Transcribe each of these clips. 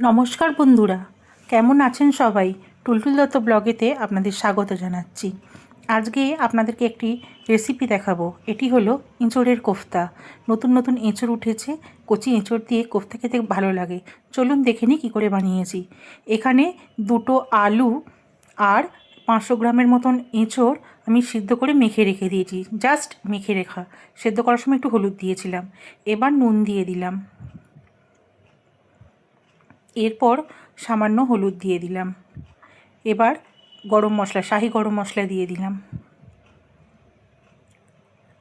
নমস্কার বন্ধুরা, কেমন আছেন সবাই? টুলটুল দত্ত ব্লগেতে আপনাদের স্বাগত জানাচ্ছি। আজকে আপনাদেরকে একটি রেসিপি দেখাবো। এটি হলো এঁচোড়ের কোফতা। নতুন নতুন এঁচোড় উঠেছে, কচি এঁচোড় দিয়ে কোফতা খেতে ভালো লাগে। চলুন দেখে নিই কী করে বানিয়েছি। এখানে দুটো আলু আর 500 গ্রামের মতন এঁচোড় আমি সিদ্ধ করে মেখে রেখে দিয়েছি। জাস্ট মেখে রেখা, সেদ্ধ করার সময় একটু হলুদ দিয়েছিলাম। এবার নুন দিয়ে দিলাম, এরপর সামান্য হলুদ দিয়ে দিলাম। এবার গরম মশলা, শাহি গরম মশলা দিয়ে দিলাম।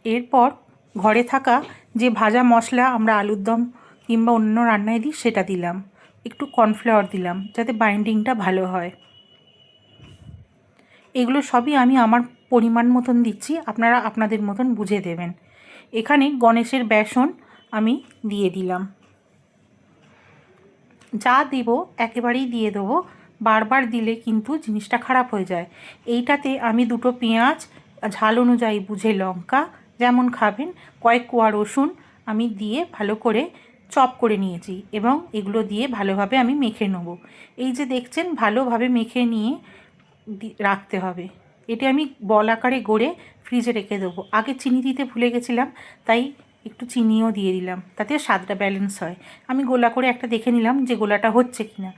এরপর ঘরে থাকা যে ভাজা মশলা আমরা আলুর দম কিংবা অন্য রান্নায় দিই সেটা দিলাম। একটু কর্নফ্লাওয়ার দিলাম যাতে বাইন্ডিংটা ভালো হয়। এগুলো সবই আমি আমার পরিমাণ মতন দিচ্ছি, আপনারা আপনাদের মতন বুঝে দেবেন। এখানে গণেশের বেসন আমি দিয়ে দিলাম। যা দেব একেবারেই দিয়ে দেবো, বারবার দিলে কিন্তু জিনিসটা খারাপ হয়ে যায়। এইটাতে আমি দুটো পেঁয়াজ, ঝাল অনুযায়ী বুঝে লঙ্কা, যেমন খাবেন, কয়েক কোয়া রসুন আমি দিয়ে ভালো করে চপ করে নিয়েছি এবং এগুলো দিয়ে ভালোভাবে আমি মেখে নেব। এই যে দেখছেন, ভালোভাবে মেখে নিয়ে রাখতে হবে। এটি আমি বল আকারে গড়ে ফ্রিজে রেখে দেবো। আগে চিনি দিতে ভুলে গেছিলাম, তাই একটু চিনিও দিয়ে দিলাম, তাতে স্বাদটা ব্যালেন্স হয়। আমি গোলা করে একটা দেখে নিলাম যে গোলাটা হচ্ছে কি না।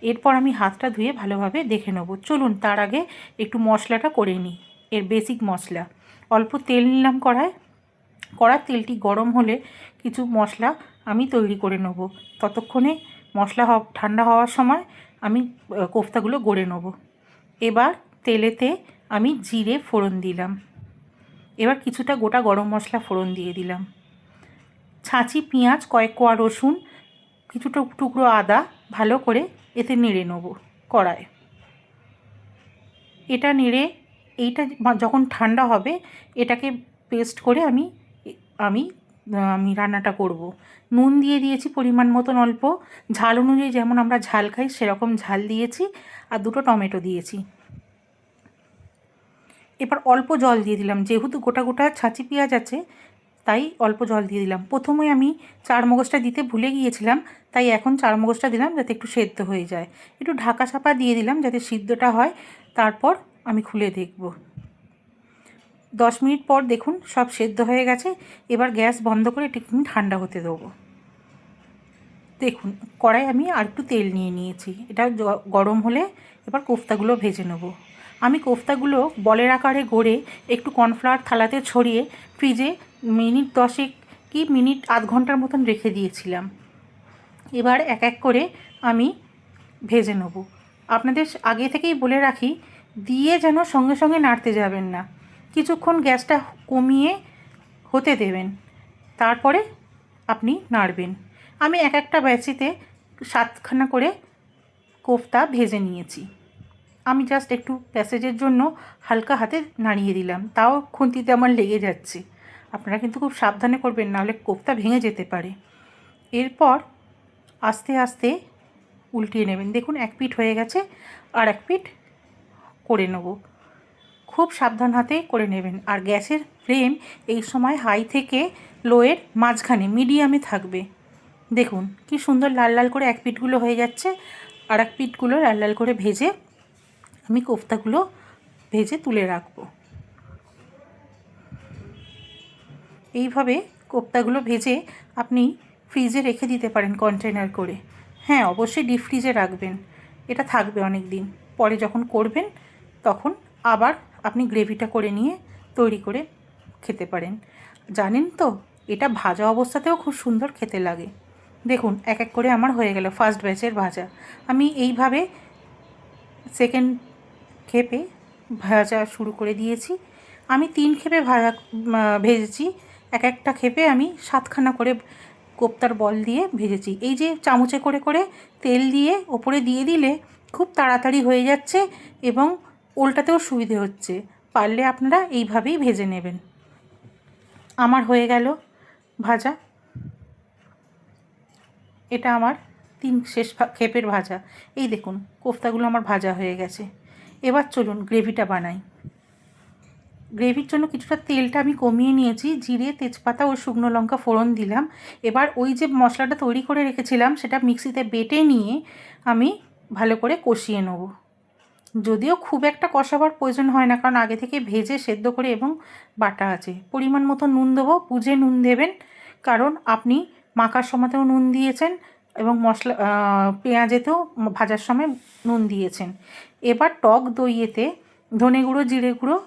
এরপর আমি হাতটা ধুয়ে ভালোভাবে দেখে নেবো। চলুন তার আগে একটু মশলাটা করে নিই। এর বেসিক মশলা, অল্প তেল নিলাম কড়ার তেলটি গরম হলে কিছু মশলা আমি তৈরি করে নেব। ততক্ষণে মশলা ঠান্ডা হওয়ার সময় আমি কোফতাগুলো গড়ে নেব। এবার তেলেতে আমি জিরে ফোড়ন দিলাম। এবার কিছুটা গোটা গরম মশলা ফোড়ন দিয়ে দিলাম। ছাঁচি পেঁয়াজ, কয়েক কোয়া রসুন, কিছু টুকরো আদা ভালো করে এতে নেড়ে নেব কড়ায়। এটা নেড়ে এইটা যখন ঠান্ডা হবে এটাকে পেস্ট করে আমি আমি আমি রান্নাটা করব। নুন দিয়ে দিয়েছি পরিমাণ মতন অল্প, ঝাল অনুযায়ী যেমন আমরা ঝাল খাই সেরকম ঝাল দিয়েছি, আর দুটো টমেটো দিয়েছি। এবার অল্প জল দিয়ে দিলাম, যেহেতু গোটা গোটা ছাঁচি পেঁয়াজ আছে তাই অল্প জল দিয়ে দিলাম। প্রথমে আমি চারমগজটা দিতে ভুলে গিয়েছিলাম, তাই এখন চারমগজটা দিলাম যাতে একটু সেদ্ধ হয়ে যায়। একটু ঢাকা চাপা দিয়ে দিলাম যাতে সিদ্ধটা হয়, তারপর আমি খুলে দেখব। 10 মিনিট পর দেখুন সব সেদ্ধ হয়ে গেছে। এবার গ্যাস বন্ধ করে একটু ঠান্ডা হতে দেবো। দেখুন কড়াই আমি আর একটু তেল নিয়ে নিয়েছি, এটা গরম হলে এবার কোফতাগুলো ভেজে নেব। আমি কোফতাগুলো বলের আকারে গড়ে একটু কর্নফ্লাওয়ার থালাতে ছড়িয়ে ফ্রিজে মিনিট 10 কি মিনিট আধ ঘন্টার মতন রেখে দিয়েছিলাম। এবার এক এক করে আমি ভেজে নেব। আপনাদের আগে থেকেই বলে রাখি, দিয়ে যেন সঙ্গে সঙ্গে নাড়তে যাবেন না, কিছুক্ষণ গ্যাসটা কমিয়ে হতে দেবেন, তারপরে আপনি নাড়বেন। আমি এক একটা ব্যাচিতে 7খানা করে কোফতা ভেজে নিয়েছি। আমি জাস্ট একটু প্যাসেজের জন্য হালকা হাতে নাড়িয়ে দিলাম, তাও খুন্তিতে আমার লেগে যাচ্ছে। আপনারা কিন্তু খুব সাবধানে করবেন, নাহলে কোফতা ভেঙে যেতে পারে। এরপর আস্তে আস্তে উল্টিয়ে নেবেন। দেখুন এক পিঠ হয়ে গেছে, আর এক পিঠ করে নেব। খুব সাবধান হাতে করে নেবেন। আর গ্যাসের ফ্লেম এই সময় হাই থেকে লোয়ের মাঝখানে মিডিয়ামে থাকবে। দেখুন কি সুন্দর লাল লাল করে এক পিঠগুলো হয়ে যাচ্ছে, আর এক পিঠগুলো লাল লাল করে ভেজে আমি কোফতাগুলো ভেজে তুলে রাখবো। এইভাবে কোফতাগুলো ভেজে আপনি ফ্রিজে রেখে দিতে পারেন কন্টেনার করে। হ্যাঁ, অবশ্যই ডিপ ফ্রিজে রাখবেন, এটা থাকবে অনেক দিন। পরে যখন করবেন তখন আবার আপনি গ্রেভিটা করে নিয়ে তৈরি করে খেতে পারেন। জানেন তো, এটা ভাজা অবস্থাতেও খুব সুন্দর খেতে লাগে। দেখুন এক এক করে আমার হয়ে গেল ফার্স্ট ব্যাচের ভাজা। আমি এইভাবে সেকেন্ড খেপে ভাজা শুরু করে দিয়েছি। আমি 3 খেপে ভেজেছি। এক একটা খেপে আমি 7খানা করে কোফতার বল দিয়ে ভেজেছি। এই যে চামচে করে করে তেল দিয়ে ওপরে দিয়ে দিলে খুব তাড়াতাড়ি হয়ে যাচ্ছে এবং উল্টাতেও সুবিধে হচ্ছে। পারলে আপনারা এইভাবেই ভেজে নেবেন। আমার হয়ে গেল ভাজা, এটা আমার 3 শেষ খেপের ভাজা। এই দেখুন কোফতাগুলো আমার ভাজা হয়ে গেছে। এবার চলুন গ্রেভিটা বানাই। গ্রেভির জন্য কিছুটা তেলটা আমি কমিয়ে নিয়েছি, জিরে, তেজপাতা ও শুকনো লঙ্কা ফোড়ন দিলাম। এবার ওই যে মশলাটা তৈরি করে রেখেছিলাম সেটা মিক্সিতে বেটে নিয়ে আমি ভালো করে কষিয়ে নেব। যদিও খুব একটা কষাবার প্রয়োজন হয় না, কারণ আগে থেকে ভেজে সেদ্ধ করে এবং বাটা আছে। পরিমাণ মতো নুন দেবো, বুঝে নুন দেবেন, কারণ আপনি মাখার সময়তেও নুন দিয়েছেন এবং মশলা পেঁয়াজেতেও ভাজার সময় নুন দিয়েছেন। এবার টক দইয়েতে ধনে গুঁড়ো, জিরে গুঁড়ো,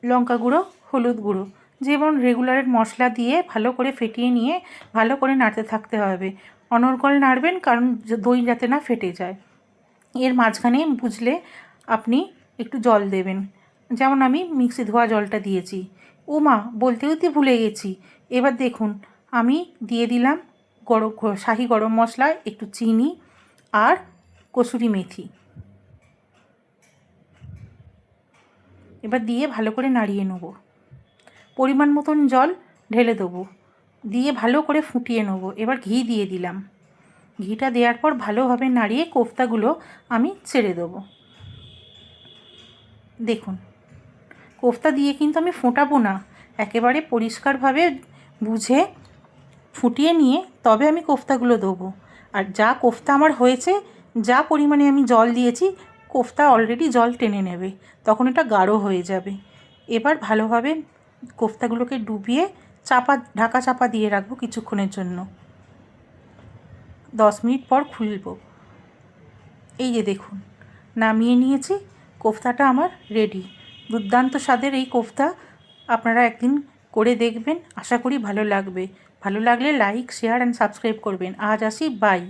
লঙ্কা গুঁড়ো, হলুদ গুঁড়ো, যেমন রেগুলারের মশলা দিয়ে ভালো করে ফেটিয়ে নিয়ে ভালো করে নাড়তে থাকতে হবে। অনর্গল নাড়বেন, কারণ দই যাতে না ফেটে যায়। এর মাঝখানে বুঝলে আপনি একটু জল দেবেন, যেমন আমি মিক্সি ধোয়া জলটা দিয়েছি। মা, বলতে ভুলে গেছি। এবার দেখুন, আমি দিয়ে দিলাম শাহি গরম মশলা, একটু চিনি আর কসুরি মেথি। এবার দিয়ে ভালো করে নাড়িয়ে নেব। পরিমাণ মতন জল ঢেলে দেবো, দিয়ে ভালো করে ফুটিয়ে নেব। এবার ঘি দিয়ে দিলাম। ঘিটা দেওয়ার পর ভালোভাবে নাড়িয়ে কোফতাগুলো আমি ছেড়ে দেবো। দেখুন, কোফতা দিয়ে কিন্তু আমি ফোটাবো না, একেবারে পরিষ্কারভাবে বুঝে ফুটিয়ে নিয়ে তবে আমি কোফতাগুলো দেবো। আর যা কোফতা আমার হয়েছে, যা পরিমাণে আমি জল দিয়েছি, কোফতা অলরেডি জল টেনে নেবে, তখন এটা গাঢ় হয়ে যাবে। এবার ভালোভাবে কোফতাগুলোকে ডুবিয়ে ঢাকা চাপা দিয়ে রাখবো কিছুক্ষণের জন্য। 10 মিনিট পর খুলব। এই যে দেখুন, নামিয়ে নিয়েছি, কোফতাটা আমার রেডি। দুর্দান্ত স্বাদের এই কোফতা আপনারা একদিন করে দেখবেন, আশা করি ভালো লাগবে। ভালো লাগলে লাইক, শেয়ার অ্যান্ড সাবস্ক্রাইব করবেন। আজ আসি, বাই।